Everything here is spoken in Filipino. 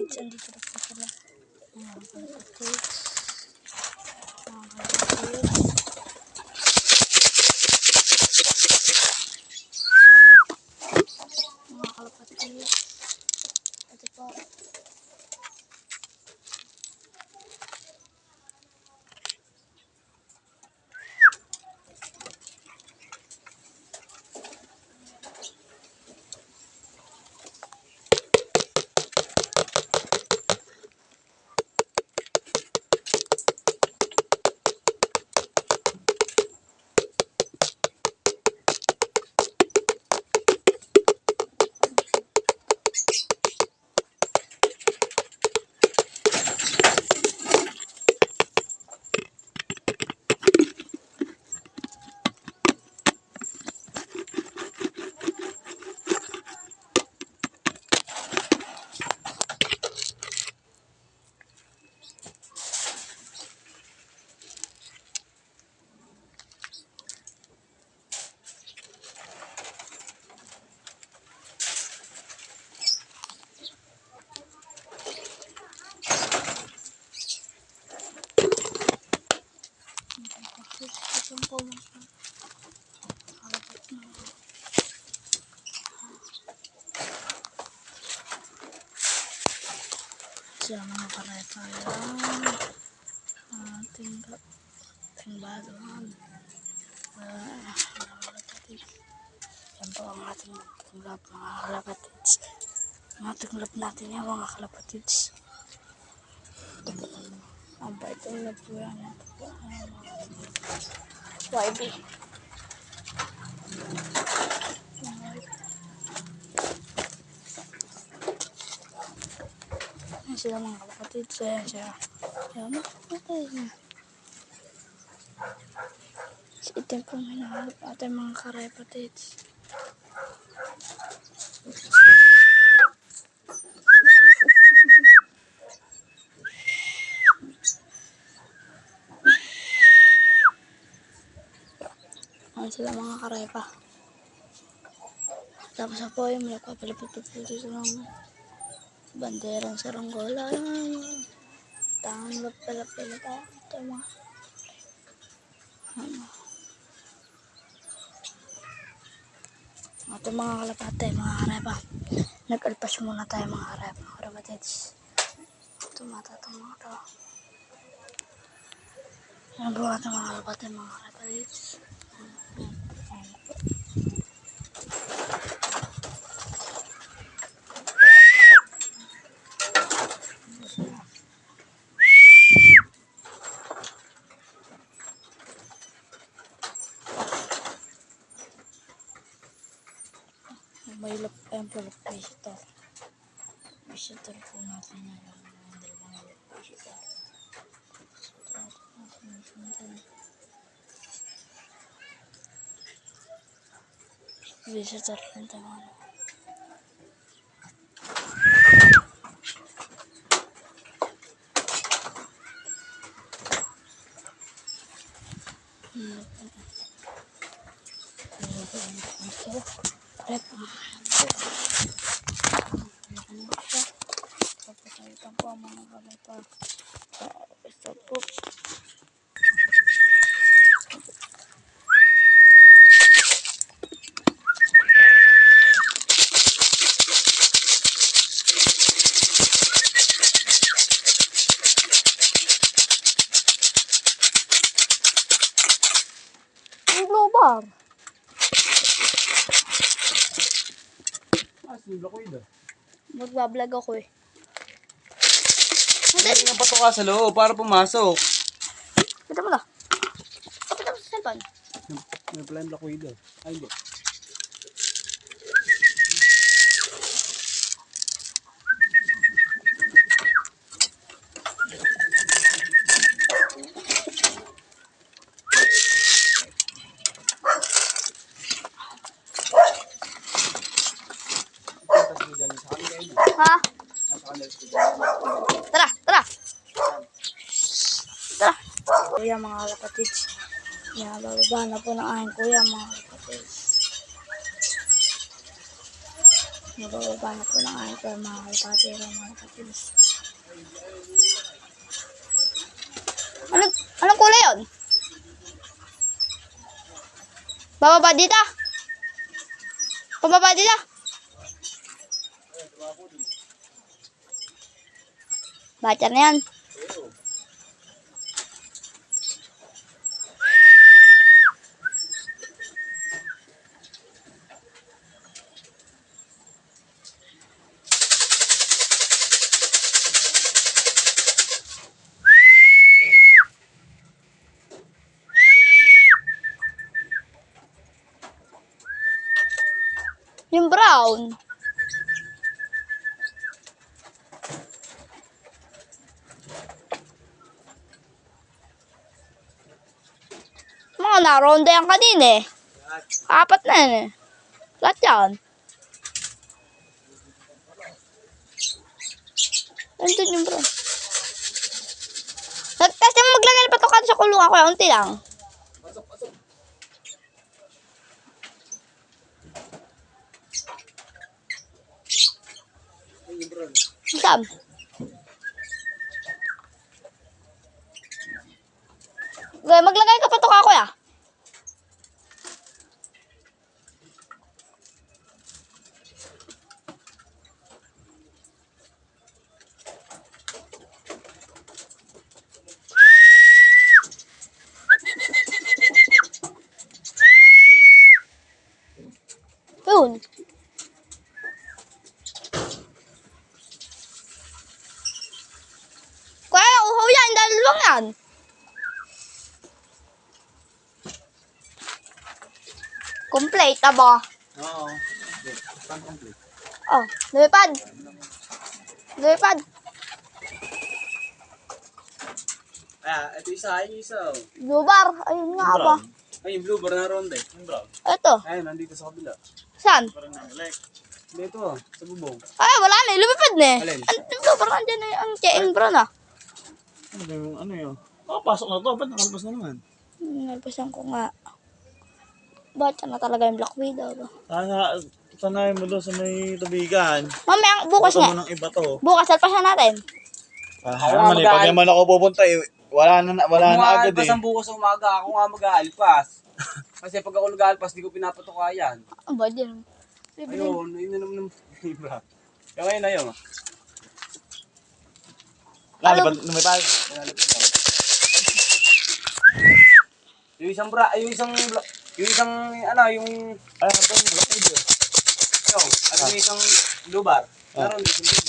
kalapatids, andito na po sila. Mga kalapatids. Mga kalapatids. Mga kalapatids. Ito po. Sila mga karepa yan. Ating baluhan. Yan po ang ating lab mga kalapatids. Ang ating lab natin yan mga kalapatids. Ang baitong lab po yan. Ito po ang YB. Ayan sila mga kalapatids. Ayan siya. Ayan mga kalapatids. Ito po hinahalap natin mga kalapatids. Ayan sila mga karepa. Tapos po yung nagpapalipit-pipit ng banderang saranggola. Tangan pala tayo. Ito mga ito mga kalapate, mga karepa. Nag-alpas muna tayo mga karepa, mga kalapatids. Ito matatang mga ito. Yan po natin mga kalapate, mga kalapatids. May ayan po visitor. Visitor po natin na yung dalawang visitor. Visitor po tayo. Ito po ang mga kalapa. Ito po. Global. Magbablog ako eh. Hindi nga pato ka sa loob para pumasok. Kita mo na. Kapit ako sa cellphone. May plan Black Widow. Ay, hindi. Ha? Tara, tara. Tara. Kuya mga kalapatids. Yan, bababa na po ng aking kuya mga kalapatids. Nabababa na po ng anchor mga kalapati o mga kapatids. Anong kulay yun? Bababa dito? Pababa dito? Baca na yan. Yung brown. Mga naronda yan kanina eh. Apat na yan eh. Lahat yan. Nandun yung brown. Tapos mo maglagay ng patukan sa kulungan ko. Unti lang. Pasok. Saan? Okay, maglagay ka patukan ko ya. Yun. Kaya uhaw yan, dalawang yan. Complete, aba. Oo. Complete. Oh, lumipad. Lumipad. Ito isa. Blue bar. Ayun nga, aba. Ay, yung blue bar na ronde. Yung brown. Ito. Ayun, nandito sa kabila. Saan? Parang nalek. Dito, sa bubong. Ay, wala na. Lumipad na eh. Alin? Blue bar nandiyan na ang chain brown ah. Ano yun? Pasok na to. Ba't nakalabas na naman? Nalpasan ko nga. Ba't na talaga yung Black Widow ba? Sanayin mo doon sa may tubigan. Mamaya, bukas Bukas nga. mo ng iba to. Bukas, alpasan natin. Naman eh, pag naman ako pupunta eh, wala na agad Alpas eh. ang bukas sa umaga. Ako nga mag-aalpas. Kasi pag ako nag-aalpas, di ko pinapatukayan. Ang ba din? Ayun, yun naman ng iba. Kaya ngayon na yun. Lalipad, lumipad. Yung isang Ay, hanggang black video. yung isang blue bar. Naroon din yung blue